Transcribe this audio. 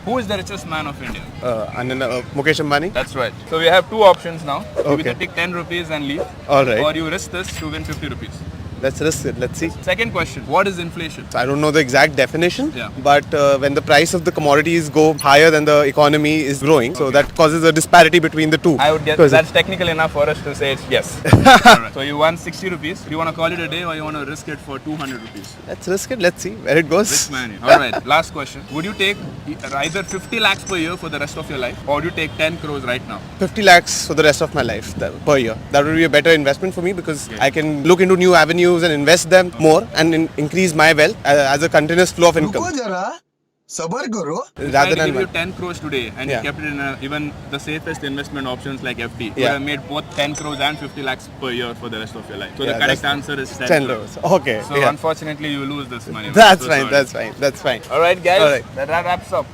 Who is the richest man of India? Mukesh Ambani. That's right. So we have two options now. You Okay. either take 10 rupees and leave, All right. or you risk this to win 50 rupees. Let's risk it. Let's see. Second question, what is inflation? I don't know the exact definition, Yeah. but when the price of the commodities go higher than the economy is growing, so that causes a disparity between the two. I would guess Because that's technical enough for us to say it's yes. Alright. So you won 60 rupees. Do you want to call it a day or you want to risk it for 200 rupees? Let's risk it. Let's see where it goes. Rich man. Alright, last question. Would you take either 50 lakhs per year for the rest of your life or would you take 10 crores right now? 50 lakhs for the rest of my life per year. That would be a better investment for me because I can look into new avenues and invest them more and increase my wealth as a continuous flow of income. Rather Rather than give you than 10 crores today and Yeah. you kept it in even the safest investment options like FD, you Yeah. would have made both 10 crores and 50 lakhs per year for the rest of your life. So Yeah, the correct that's answer is 10, 10 crores. crores. Okay. So yeah. unfortunately you lose this money. That's So fine. sorry. That's fine. That's fine. Alright guys, Alright. that wraps up.